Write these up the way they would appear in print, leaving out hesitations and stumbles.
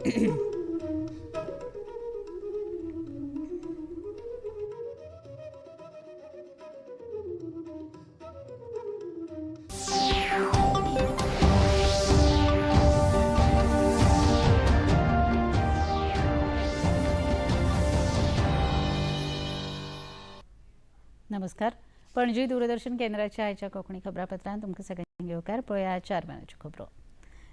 नमस्कार. पणजी दूरदर्शन केंद्राच्या आयच्या कोंकणी खबरापत्रांत तुमकां सगळ्यांक येवकार. पळया 4 म्हयन्याच्यो खबरो.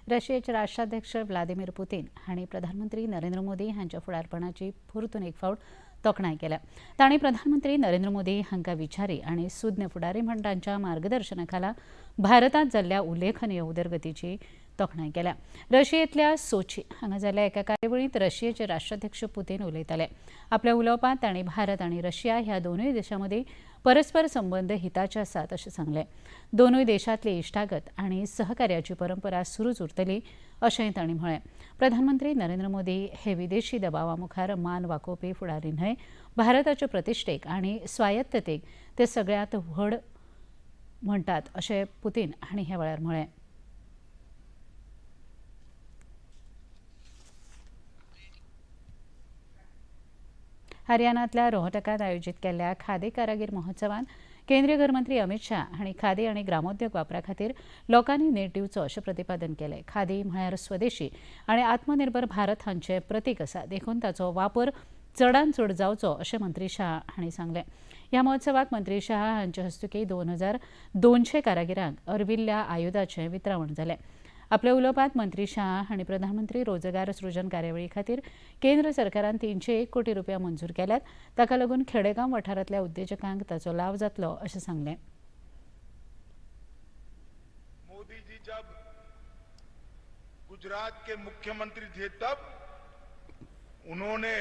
रशियाचे राष्ट्राध्यक्ष व्लादिमीर पुतीन हांणी प्रधानमंत्री नरेंद्र मोदी हांच्या फुडारपणाची परतून एक फावट तोखणाय केल्या. तांणी प्रधानमंत्री नरेंद्र मोदी हांकां विचारी आनी सुज्ञ फुडारी मंडळांच्या मार्गदर्शना खाला भारतांत जाल्ल्या उल्लेखनीय उदरगतीची तोखणाय केल्या. रशियेंतल्या सोची हांगा जाल्ल्या एका कार्यावळींत रशियेचे राष्ट्राध्यक्ष पुतीन उलयताले. आपल्या उलोवपांत तांणी भारत आनी रशिया ह्या दोनूय देशां मदीं परस्पर संबंद हिताचे आसात अशें सांगलें. दोनूय देशांतली इश्टागत आनी सहकार्याची परंपरा सुरूच उरतली अशेंय तांणी म्हळें. प्रधानमंत्री नरेंद्र मोदी हे विदेशी दबावा मुखार मान वाकोवपी फुडारी न्हय, भारताचे प्रतिश्ठेक आनी स्वायत्ततेक ते सगळ्यांत व्हड म्हणटात अशें पुतीन हांणी ह्या वेळार म्हळें. हरियाणांतल्या रोहटकांत आयोजीत केल्ल्या खादी कारागीर महोत्सवांत केंद्रीय गृहमंत्री अमित शाह हांणी खादी आनी ग्रामोद्योग वापरा खातीर लोकांनी नेट दिवचो अशें प्रतिपादन केलें. खादी म्हळ्यार स्वदेशी आनी आत्मनिर्भर भारत हांचें प्रतीक आसा, देखून ताचो वापर चडांत चड जावचो अशें मंत्री शाह हांणी सांगलें. ह्या महोत्सवाक मंत्री शाह हांचे हस्तुकीं 2200 कारागिरांक अर्विल्ल्या आयुधाचें वितरावण जालें. आपल्या उलोवपांत मंत्री शाह हांणी प्रधानमंत्री रोजगार सृजन कार्यावळी खातीर केंद्र सरकारान 301 कोटी रुपया मंजूर केल्यात. ताका लागून खेडेगांव वाठारांतल्या उद्देजकांक ताचो लाव जातलो अशें सांगलें. मोदी जी जब गुजरात के मुख्यमंत्री थे तब उन्होंने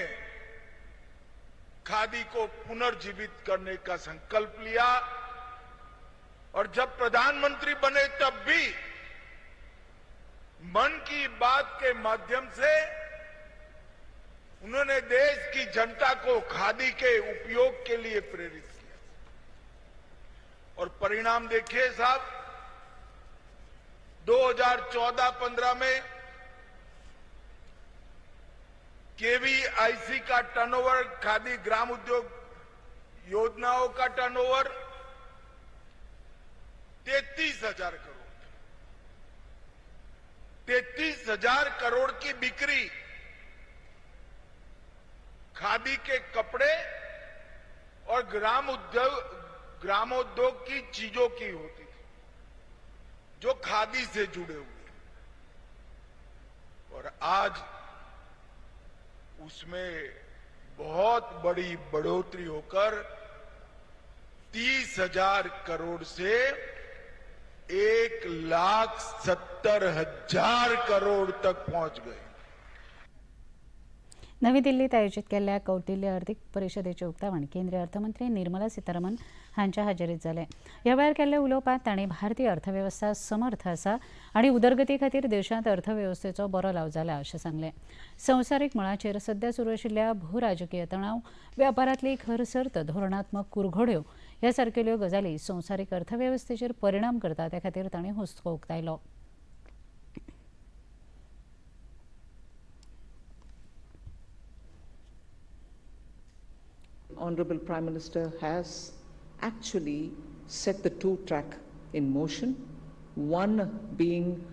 खादी को पुनर्जीवित करने का संकल्प लिया और जब प्रधानमंत्री बने तब भी मन की बात के माध्यम से उन्होंने देश की जनता को खादी के उपयोग के लिए प्रेरित किया और परिणाम देखिए साहब, 2014-15 में केवीआईसी का टर्नओवर, खादी ग्राम उद्योग योजनाओं का टर्नओवर 33,000 करोड़, 33,000 करोड़ की बिक्री खादी के कपड़े और ग्रामोद्योग की चीजों की होती थी जो खादी से जुड़े हुए, और आज उसमें बहुत बड़ी बढ़ोतरी होकर 30,000 करोड़ से 1,70,000 करोड़ तक पहुंच गए. नवी दिल्लीत आयोजित केल्ल्या कौटिल्य अर्थीक परिशदेचे उक्तावण केंद्रीय अर्थमंत्री निर्मला सीतारामन हांच्या हाजेरीत जालें. ह्या वेळार केल्ल्या उलोवपांत तांणी भारतीय अर्थवेवस्था समर्थ आसा आनी उदरगती खातीर देशांत अर्थवेवस्थेचो बरो लाव जाला अशें सांगलें. संवसारीक मळाचेर सध्या सुरू आशिल्ल्या भूराजकीय तणाव, व्यापारांतली खरसर्त धोरणात्मक कुरघोड्यो ह्या सारकेल्यो गजाली संवसारीक अर्थवेवस्थेचेर परिणाम करता त्या खातीर तांणी हुस्को उक्तायलो. Honorable Prime Minister has actually set the two track in motion, one being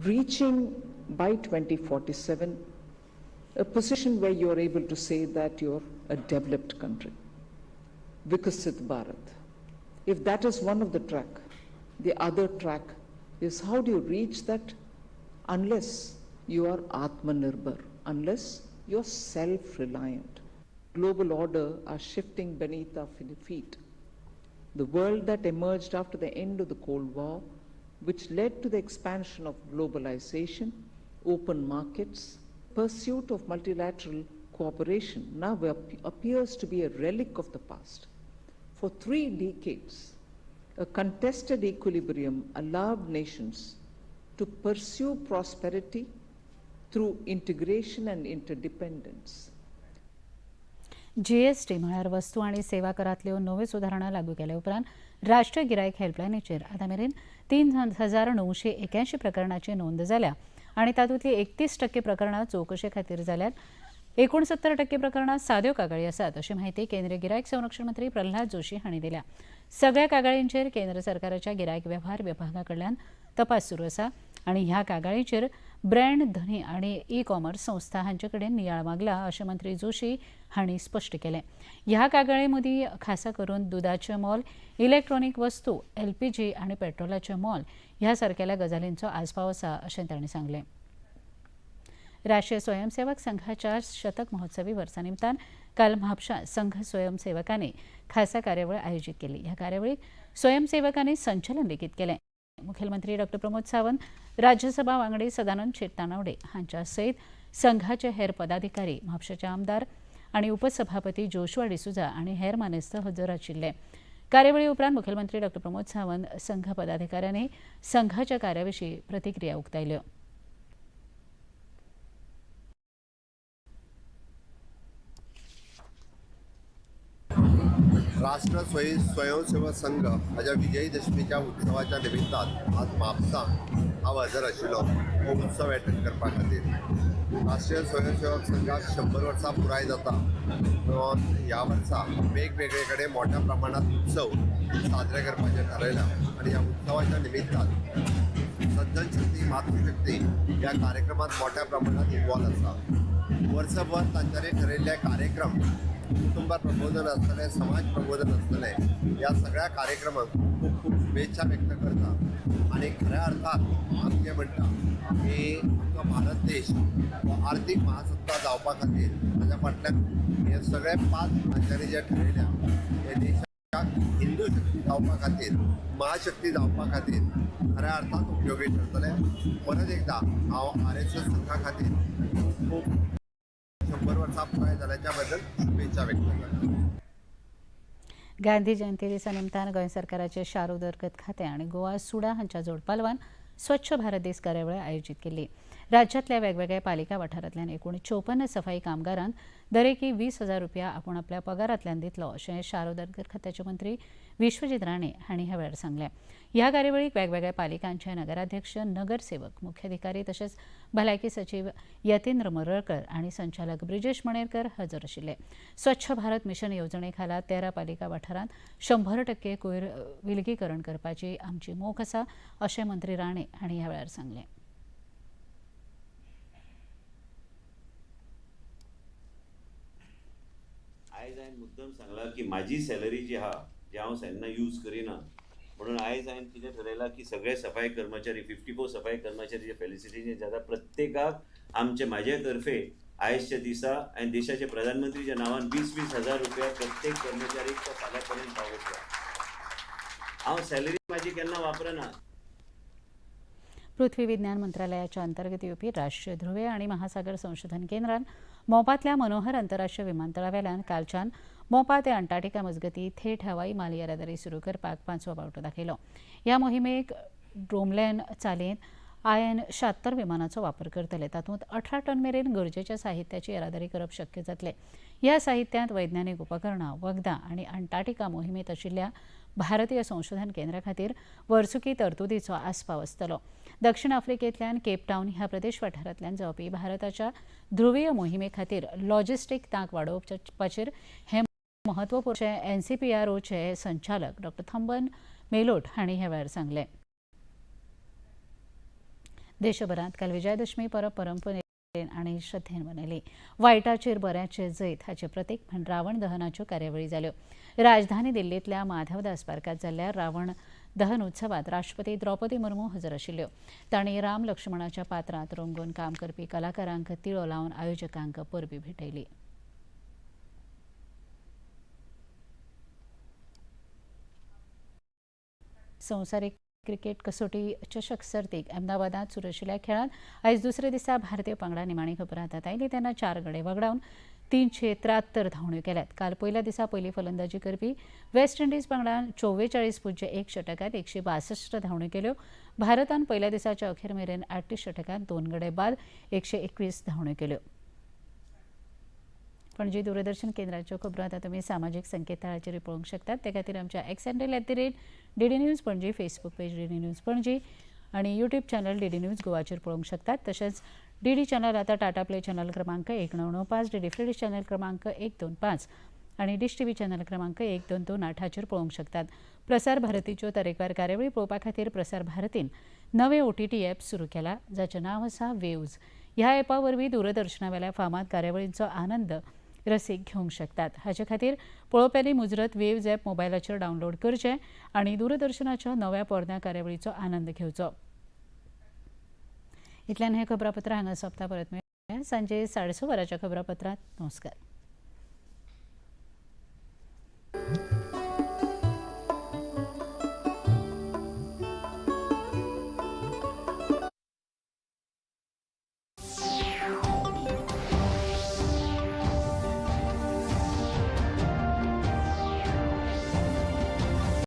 reaching by 2047 a position where you are able to say that you're a developed country, Vikasit Bharat. If that is one of the track, the other track is how do you reach that unless you are Atmanirbhar, unless you're self-reliant. Global order are shifting beneath our feet. The world that emerged after the end of the Cold War, which led to the expansion of globalization, open markets, pursuit of multilateral cooperation, now appears to be a relic of the past. For 3 decades, a contested equilibrium allowed nations to pursue prosperity through integration and interdependence. GST म्हळ्यार वस्तू आनी सेवा करांतल्यो नव्यो सुदारणा लागू केल्या उपरांत राष्ट्रीय गिरायक हेल्पलायनीचेर आतां मेरेन 3,981 प्रकरणांची नोंद जाल्या आनी तातूंतली 31% प्रकरणां चौकशे खातीर जाल्यात. 69% प्रकरणां साद्यो कागाळी आसात अशी माहिती केंद्रीय गिरायक संरक्षण मंत्री प्रल्हाद जोशी हांणी दिल्या. सगळ्या कागाळींचेर केंद्र सरकाराच्या गिरायक वेव्हार विभागा कडल्यान तपास सुरू आसा आनी ह्या कागाळींचेर ब्रँड धनी आनी ई कॉमर्स संस्था हांचे कडेन नियाळ मागला अशें मंत्री जोशी हांणी स्पश्ट केलें. ह्या कागाळी मदीं खासा करून दुदाचें मोल, इलेक्ट्रॉनीक वस्तू, LPG आनी पेट्रोलाचें मोल ह्या सारकेल्या गजालींचो आस्पाव आसा अशें तांणी सांगलें. राष्ट्रीय स्वयंसेवक संघाच्या शतक महोत्सवी वर्सा निमतान काल म्हापशां संघ स्वयंसेवकांनी खासा कार्यावळ आयोजीत केली. ह्या कार्यावळीक स्वयंसेवकांनी संचलन लेगीत केलें. मुखेलमंत्री डॉ प्रमोद सावंत, राज्यसभा वांगडी सदानंद शेटतानावडे हांच्या सयत संघाचे हेर पदाधिकारी, म्हापशाचे आमदार आनी उपसभापती जोशुआ डिसुजा आनी हेर मानेस्त हजर आशिल्ले. कार्यावळी उपरांत मुखेलमंत्री डॉ प्रमोद सावंत संघ पदाधिकाऱ्यांनी संघाच्या कार्याविशीं प्रतिक्रिया उक्तायल्यो. राष्ट्र स्वयंसेवक संघ हाच्या विजयदशमीच्या उत्सवाच्या निमित्तान आज म्हापसा हांव हजर आशिल्लो हो उत्सव एटेंड करपा खातीर. राष्ट्रीय स्वयंसेवक संघाक 100 वर्सां पुराय जाता. ह्या वर्सा वेगवेगळे कडेन मोठ्या प्रमाणात उत्सव साजरे करपाचें थारायला आनी ह्या उत्सवाच्या निमित्तान सज्जन शक्ती मातृशक्ती ह्या कार्यक्रमात मोठ्या प्रमाणात इन्वॉल्व आसा. वर्सभर तांच्यानी ठरयल्ले कार्यक्रम कुटुंब प्रबोधन आसतलें, समाज प्रबोधन आसतलें, ह्या सगळ्या कार्यक्रमांक खूब खूब शुभेच्छा व्यक्त करता. आनी खऱ्या अर्थान आमचें म्हणटा की आमचो भारत देश हो आर्थीक महासत्ता जावपा खातीर ताच्या फाटल्यान हे सगळे 5 हांच्यानी जे ठरयल्या हे देशाक हिंदू शक्ती जावपा खातीर, महाशक्ती जावपा खातीर खऱ्या अर्थान उपयोगी ठरतले. परत एकदा हांव RSS संघा खातीर खूब 100 वर्सां पुराय जाल्याच्या बद्दल शुभेच्छा व्यक्त करता. गांधी जयंती दिसा निमतान गोंय सरकाराचे शार उदरगत खातें आनी गोवा सुडा हांच्या जोडपालवान स्वच्छ भारत दीस कार्यावळ आयोजीत केल्ली. राज्यांतल्या वेगवेगळ्या पालिका वाठारांतल्यान एकूण 54 सफाई कामगारांक दरेकी 20,000 रुपया आपूण आपल्या पगारांतल्यान दितलो अशें शार उदरगत खात्याचे मंत्री विश्वजीत राणे हांणी ह्या वेळार सांगलें. ह्या कार्यावळीक वेगवेगळ्या पालिकांचे नगराध्यक्ष, नगरसेवक, मुख्याधिकारी तशेंच भलायकी सचीव यतींद्र मरळकर आनी संचालक ब्रिजेश मणेरकर हजर आशिल्ले. स्वच्छ भारत मिशन येवजणे खाला 13 पालिका वाठारांत 100% कोयर विलगीकरण करपाची आमची मोख आसा अशें मंत्री राणे हांणी ह्या वेळार सांगलें. आयज हांवें मुद्दम सांगला की म्हाजी सॅलरी जी आहा जी हांव केन्ना यूज करिना म्हणून आयज हांवें कितें ठरयलां की सगळे सफाई कर्मचारी 54 सफाई कर्मचारी जे फेलिसिटेशन जाता प्रत्येकाक आमचे म्हाजे तर्फे आयजच्या दिसा आनी देशाचे प्रधानमंत्रीच्या नांवान 20,000 रुपया प्रत्येक कर्मचारीक तो फाल्यां पर्यंत पावयतलो. हांव सॅलरी म्हाजी केन्ना वापरना. पृथ्वी विज्ञान मंत्रालयाच्या अंतर्गत येवपी राष्ट्रीय ध्रुवे आनी महासागर संशोधन केंद्रान मोपांतल्या मनोहर आंतरराष्ट्रीय विमानतळावेल्यान कालच्यान मोपा ते अंटार्क्टिका मजगती थेट हवाई माल येरादारी सुरू करपाक 5वो पावटो दाखयलो. ह्या मोहिमेक ड्रोमलॅन चालींत IN-76 विमानाचो वापर करतले. तातूंत 18 टन मेरेन गरजेच्या साहित्याची येरादारी करप शक्य जातलें. ह्या साहित्यांत वैज्ञानीक उपकरणां, वखदां आनी अंटार्क्टिका मोहिमेंत आशिल्ल्या भारतीय संशोधन केंद्रा खातीर वर्सुकी तरतुदीचो आस्पाव आसतलो. दक्षिण आफ्रिकेंतल्यान केपटावन ह्या प्रदेश वाठारांतल्यान जावपी भारताच्या ध्रुवीय मोहिमे खातीर लॉजिस्टीक तांक वाडोवपाचेर हे म्हत्वपूर्ण NCPROचे संचालक डॉ थंबन मेलोट हांणी ह्या वेळार सांगलें. देशभरांत काल विजयादशमी परब परंपरेन आनी श्रद्धेन मनयली. वायटाचेर बऱ्याचें जैत हाचे प्रतीक म्हण रावण दहनाच्यो कार्यावळी जाल्यो. राजधानी दिल्लींतल्या माधवदास पार्कात जाल्ल्या रावण दहन उत्सवात राष्ट्रपती द्रौपदी मुर्मू हजर आशिल्ल्यो. तांणी राम लक्ष्मणाच्या पात्रांत रंगोवन काम करपी कलाकारांक तिळो लावन आयोजकांक परबीं भेटयली. संवसारीक क्रिकेट कसोटी चषक सर्तीक अहमदाबादात सुरू आशिल्ल्या खेळांत आयज दुसरे दिसा भारतीय पंगडा निमाणी खबर हातांत आयली तेन्ना 4 गडे वगडावन 373 धांवड्यो केल्यात. काल पयल्या दिसा पयली फलंदाजी करपी वेस्ट इंडीज पंगडान 44.1 षटकांत 162 धांवड्यो केल्यो. भारतान पयल्या दिसाच्या अखेर मेरेन 38 षटकांत 2 गडे बाद 121 धांवड्यो केल्यो. पणजी दूरदर्शन केंद्राच्यो खबरो आतां तुमी सामाजीक संकेतथळाचेर पळोवंक शकतात. ते खातीर आमच्या X handle @DD news Panaji, Facebook page DD news Panaji आणि यूट्यूब चॅनल DD न्यूज गोवाचेर पळोवंक शकतात. तशेंच DD चॅनल आता टाटा प्ले चॅनल क्रमांक 1995, DD फ्री डिश चॅनल क्रमांक 125 आणि डिश TV चॅनल क्रमांक 1228 हाचेर पळोवंक शकतात. प्रसार भारतीच्यो तरेकवार कार्यावळी पळोवपा खातीर प्रसार भारतीन नवे OTT ॲप सुरू केला, जाचें नांव आसा वेव्ज. ह्या ॲपा वरवीं दूरदर्शना वेल्या फामाद कार्यावळींचो आनंद रसीक घेवंक शकतात. हाचे खातीर पळोवप्यांनी मुजरत वेव्ज ॲप मोबायलाचेर डावनलोड करचें आनी दूरदर्शनाच्या नव्या पोरन्या कार्यावळीचो आनंद घेवचो. इतल्यान हें खबरापत्र हांगा सोंपता. परत मेळया सांजे 6:30 वरांच्या खबरापत्रांत. नमस्कार.